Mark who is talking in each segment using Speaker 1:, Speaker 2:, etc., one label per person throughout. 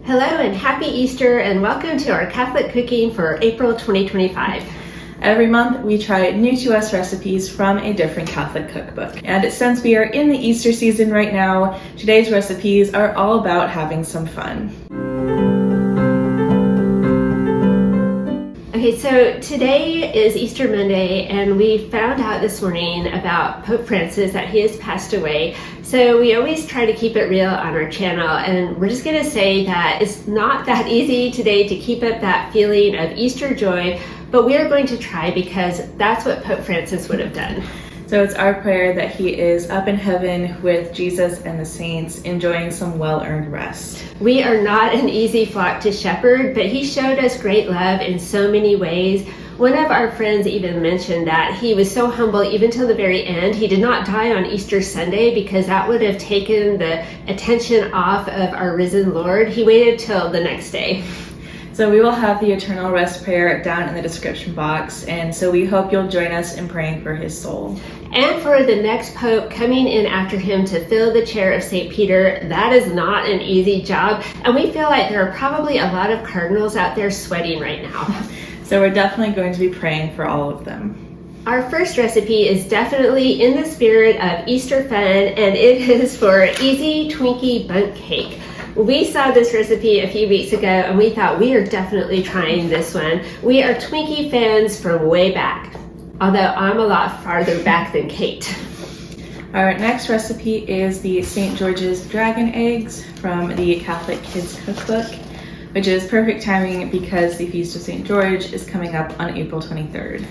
Speaker 1: Hello and happy Easter and welcome to our Catholic cooking for April 2025.
Speaker 2: Every month we try new to us recipes from a different Catholic cookbook. And since we are in the Easter season right now, today's recipes are all about having some fun.
Speaker 1: Okay, so today is Easter Monday and we found out this morning about Pope Francis that he has passed away. So we always try to keep it real on our channel, and we're just going to say that it's not that easy today to keep up that feeling of Easter joy, but we are going to try because that's what Pope Francis would have done.
Speaker 2: So it's our prayer that he is up in heaven with Jesus and the saints, enjoying some well-earned rest.
Speaker 1: We are not an easy flock to shepherd, but he showed us great love in so many ways. One of our friends even mentioned that he was so humble even till the very end. He did not die on Easter Sunday because that would have taken the attention off of our risen Lord. He waited till the next day.
Speaker 2: So we will have the eternal rest prayer down in the description box, and so we hope you'll join us in praying for his soul.
Speaker 1: And for the next pope coming in after him to fill the chair of St. Peter, that is not an easy job, and we feel like there are probably a lot of cardinals out there sweating right now.
Speaker 2: So we're definitely going to be praying for all of them.
Speaker 1: Our first recipe is definitely in the spirit of Easter fun, and it is for easy Twinkie Buncake. We saw this recipe a few weeks ago and we thought we are definitely trying this one. We are Twinkie fans from way back, although I'm a lot farther back than Kate.
Speaker 2: Our next recipe is the St. George's Dragon Eggs from the Catholic Kids Cookbook, which is perfect timing because the Feast of St. George is coming up on April 23rd.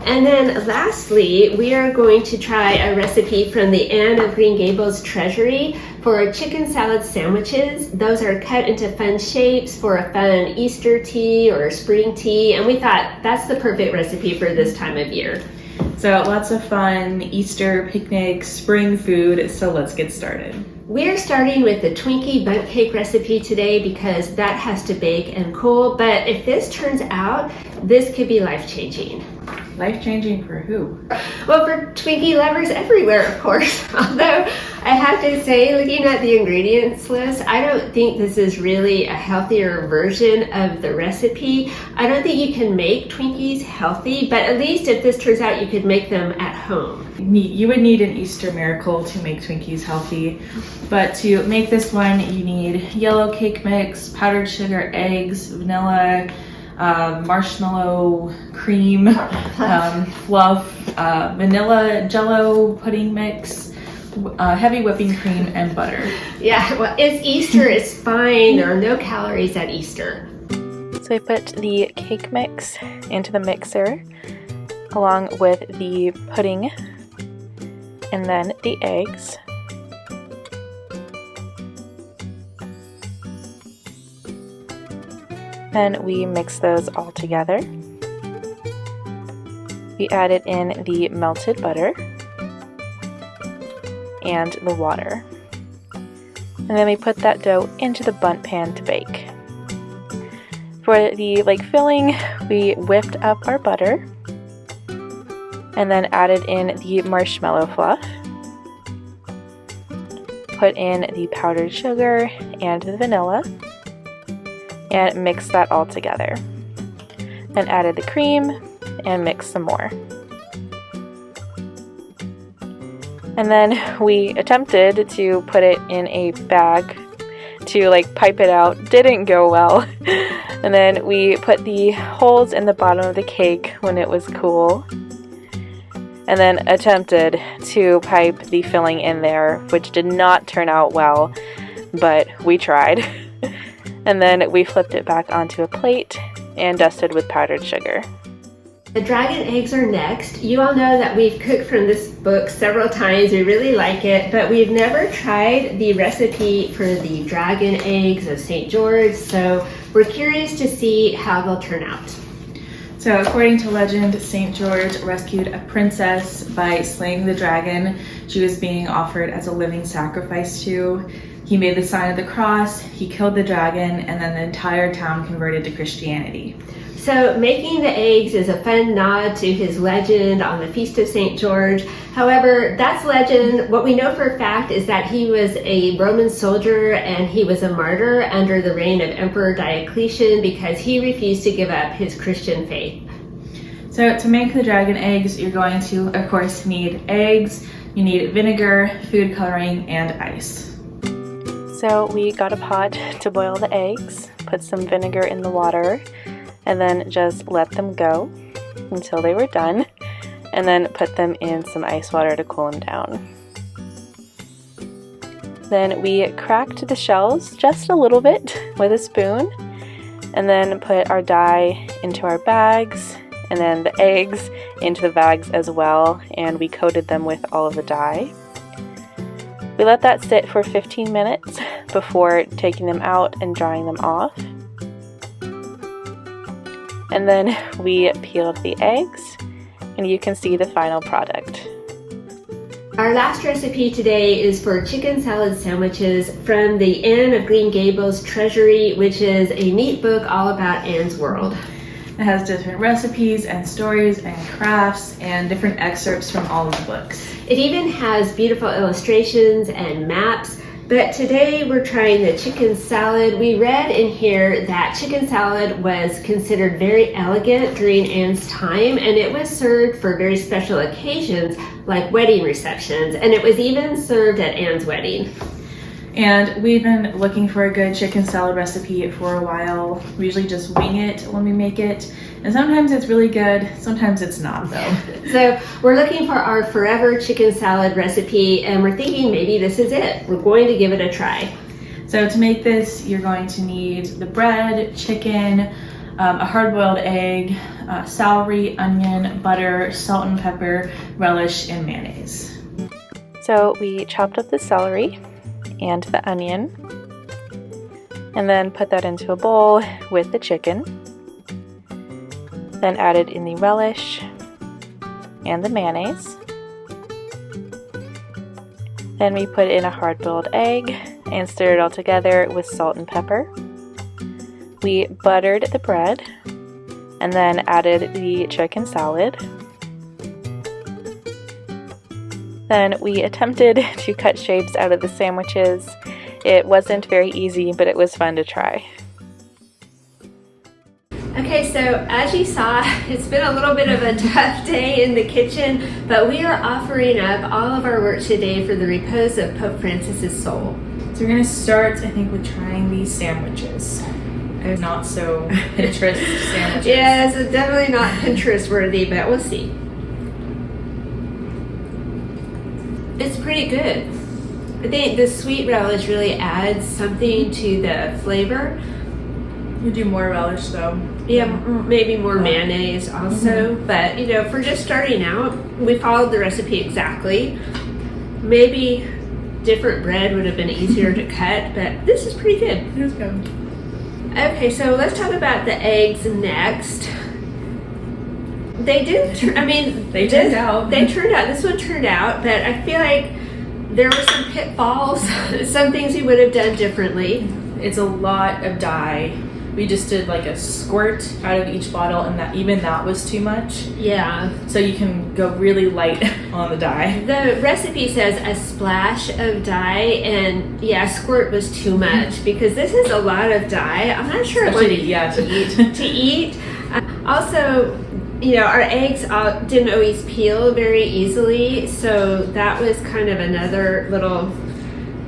Speaker 1: And then lastly, we are going to try a recipe from the Anne of Green Gables Treasury for chicken salad sandwiches. Those are cut into fun shapes for a fun Easter tea or spring tea, and we thought that's the perfect recipe for this time of year.
Speaker 2: So lots of fun Easter picnic, spring food, so let's get started.
Speaker 1: We're starting with the Twinkie Buncake recipe today because that has to bake and cool, but if this turns out, this could be life-changing.
Speaker 2: Life-changing for who?
Speaker 1: Well, for Twinkie lovers everywhere, of course. Although I have to say, looking at the ingredients list, I don't think this is really a healthier version of the recipe. I don't think you can make Twinkies healthy, but at least if this turns out, you could make them at home.
Speaker 2: You would need an Easter miracle to make Twinkies healthy, but to make this one, you need yellow cake mix, powdered sugar, eggs, vanilla, marshmallow cream, fluff, vanilla jello pudding mix, heavy whipping cream, and butter.
Speaker 1: Yeah, well, it's Easter, it's fine. There are no calories at Easter.
Speaker 3: So I put the cake mix into the mixer along with the pudding and then the eggs. Then we mix those all together. We added in the melted butter and the water. And then we put that dough into the bundt pan to bake. For the filling, we whipped up our butter and then added in the marshmallow fluff. Put in the powdered sugar and the vanilla and mixed that all together. Then added the cream and mixed some more. And then we attempted to put it in a bag to pipe it out. Didn't go well. And then we put the holes in the bottom of the cake when it was cool. And then attempted to pipe the filling in there, which did not turn out well, but we tried. And then we flipped it back onto a plate and dusted with powdered sugar.
Speaker 1: The dragon eggs are next. You all know that we've cooked from this book several times. We really like it, but we've never tried the recipe for the dragon eggs of St. George, so we're curious to see how they'll turn out.
Speaker 2: So according to legend, St. George rescued a princess by slaying the dragon she was being offered as a living sacrifice to. He made the sign of the cross, he killed the dragon, and then the entire town converted to Christianity.
Speaker 1: So making the eggs is a fun nod to his legend on the Feast of St. George. However, that's legend. What we know for a fact is that he was a Roman soldier and he was a martyr under the reign of Emperor Diocletian because he refused to give up his Christian faith.
Speaker 2: So to make the dragon eggs, you're going to, of course, need eggs, you need vinegar, food coloring, and ice.
Speaker 3: So we got a pot to boil the eggs, put some vinegar in the water, and then just let them go until they were done, and then put them in some ice water to cool them down. Then we cracked the shells just a little bit with a spoon, and then put our dye into our bags, and then the eggs into the bags as well, and we coated them with all of the dye. We let that sit for 15 minutes before taking them out and drying them off. And then we peeled the eggs, and you can see the final product.
Speaker 1: Our last recipe today is for chicken salad sandwiches from the Anne of Green Gables Treasury, which is a neat book all about Anne's world.
Speaker 2: It has different recipes and stories and crafts and different excerpts from all of the books.
Speaker 1: It even has beautiful illustrations and maps. But today we're trying the chicken salad. We read in here that chicken salad was considered very elegant during Anne's time, and it was served for very special occasions like wedding receptions, and it was even served at Anne's wedding.
Speaker 2: And we've been looking for a good chicken salad recipe for a while. We usually just wing it when we make it. And sometimes it's really good, sometimes it's not though.
Speaker 1: So we're looking for our forever chicken salad recipe, and we're thinking maybe this is it. We're going to give it a try.
Speaker 2: So to make this, you're going to need the bread, chicken, a hard-boiled egg, celery, onion, butter, salt and pepper, relish, and mayonnaise.
Speaker 3: So we chopped up the celery and the onion, and then put that into a bowl with the chicken. Then added in the relish and the mayonnaise. Then we put in a hard-boiled egg and stirred it all together with salt and pepper. We buttered the bread and then added the chicken salad. Then we attempted to cut shapes out of the sandwiches. It wasn't very easy, but it was fun to try.
Speaker 1: Okay, so as you saw, it's been a little bit of a tough day in the kitchen, but we are offering up all of our work today for the repose of Pope Francis's soul.
Speaker 2: So we're gonna start, I think, with trying these sandwiches. Not so Pinterest sandwiches.
Speaker 1: Yes, it's definitely not Pinterest worthy, but we'll see. It's pretty good. I think the sweet relish really adds something to the flavor.
Speaker 2: You do more relish though.
Speaker 1: Yeah, maybe more mayonnaise also, but you know, for just starting out, we followed the recipe exactly. Maybe different bread would have been easier to cut, but this is pretty good.
Speaker 2: It was good.
Speaker 1: Okay, so let's talk about the eggs next. They did,
Speaker 2: They turned out.
Speaker 1: This one turned out, but I feel like there were some pitfalls, some things we would have done differently.
Speaker 2: It's a lot of dye. We just did like a squirt out of each bottle, and that was too much.
Speaker 1: Yeah.
Speaker 2: So you can go really light on the dye.
Speaker 1: The recipe says a splash of dye, and yeah, squirt was too much because this is a lot of dye. I'm not sure
Speaker 2: to eat.
Speaker 1: To eat. Also, you know, our eggs didn't always peel very easily, so that was kind of another little,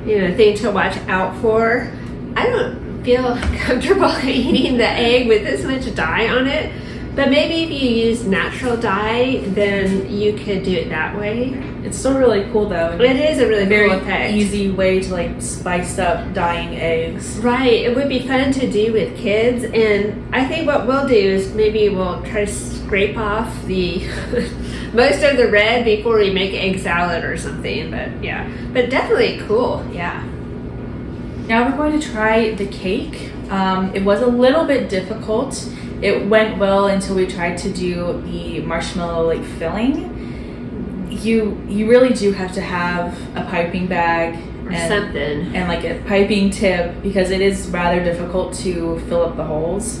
Speaker 1: thing to watch out for. I don't feel comfortable eating the egg with this much dye on it, but maybe if you use natural dye, then you could do it that way.
Speaker 2: It's still really cool though.
Speaker 1: It is a really
Speaker 2: very
Speaker 1: cool effect.
Speaker 2: Easy way to like spice up dyeing eggs.
Speaker 1: Right, it would be fun to do with kids, and I think what we'll do is maybe we'll try to scrape off the most of the red before we make egg salad or something, but definitely cool, yeah.
Speaker 2: Now we're going to try the cake. It was a little bit difficult. It went well until we tried to do the marshmallow filling. You really do have to have a piping bag
Speaker 1: or something,
Speaker 2: and like a piping tip, because it is rather difficult to fill up the holes.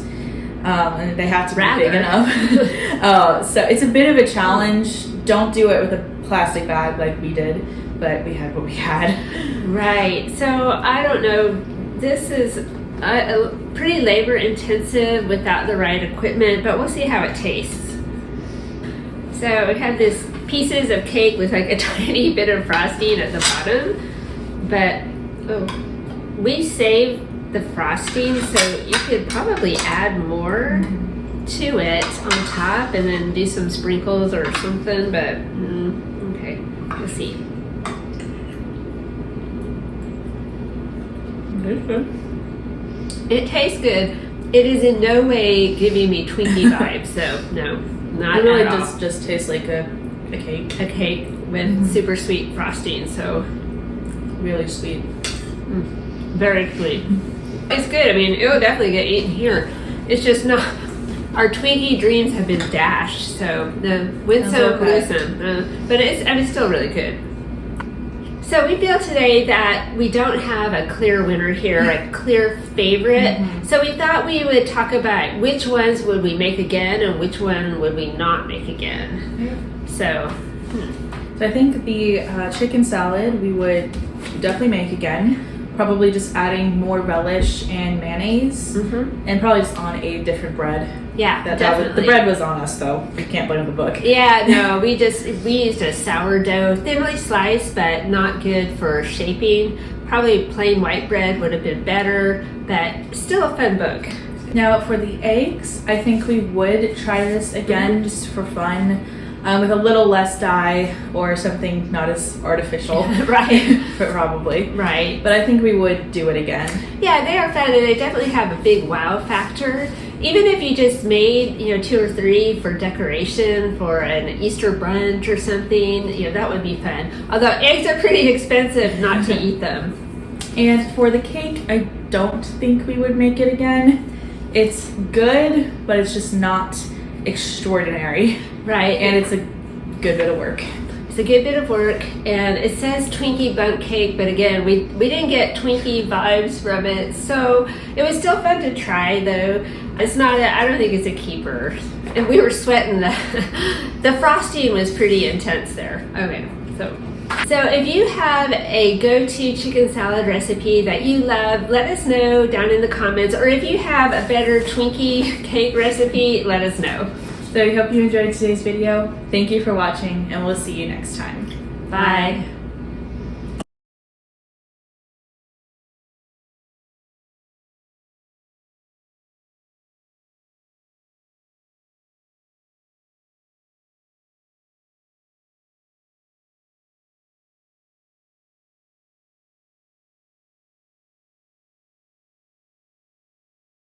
Speaker 2: and they have to be
Speaker 1: Rather.
Speaker 2: big enough. So it's a bit of a challenge. Don't do it with a plastic bag like we did, but we had what we had.
Speaker 1: Right. So I don't know. This is a pretty labor intensive without the right equipment, but we'll see how it tastes. So we have this pieces of cake with like a tiny bit of frosting at the bottom, but we saved the frosting, so you could probably add more to it on top and then do some sprinkles or something, but okay, we'll see.
Speaker 2: It's good.
Speaker 1: It tastes good. It is in no way giving me Twinkie vibes, so no, not
Speaker 2: It really
Speaker 1: at all.
Speaker 2: does just taste like a cake.
Speaker 1: A cake with super sweet frosting, so
Speaker 2: Really sweet.
Speaker 1: very sweet. It's good. I mean, it will definitely get eaten here. It's just not. Our Twinkie dreams have been dashed, so the win some, lose some. But it's still really good. So we feel today that we don't have a clear winner here, a clear favorite. So we thought we would talk about which ones would we make again and which one would we not make again. So
Speaker 2: I think the chicken salad we would definitely make again. Probably just adding more relish and mayonnaise, and probably just on a different bread.
Speaker 1: yeah, definitely.
Speaker 2: The bread was on us though. You can't blame the book.
Speaker 1: Yeah, no, we used a sourdough, thinly sliced, but not good for shaping. Probably plain white bread would have been better, but still a fun book.
Speaker 2: Now for the eggs, I think we would try this again just for fun, with a little less dye or something not as artificial.
Speaker 1: Right.
Speaker 2: Probably.
Speaker 1: Right.
Speaker 2: But I think we would do it again.
Speaker 1: Yeah, they are fun, and they definitely have a big wow factor. Even if you just made, 2 or 3 for decoration for an Easter brunch or something, that would be fun. Although eggs are pretty expensive not to eat them.
Speaker 2: And for the cake, I don't think we would make it again. It's good, but it's just not extraordinary.
Speaker 1: Right.
Speaker 2: And it's a good bit of work.
Speaker 1: It's a good bit of work, and it says Twinkie Buncake, but again, we didn't get Twinkie vibes from it, so it was still fun to try, though. It's not I don't think it's a keeper. And we were sweating. The frosting was pretty intense there. Okay, so if you have a go-to chicken salad recipe that you love, let us know down in the comments, or if you have a better Twinkie cake recipe, let us know.
Speaker 2: So I hope you enjoyed today's video. Thank you for watching, and we'll see you next time.
Speaker 1: Bye.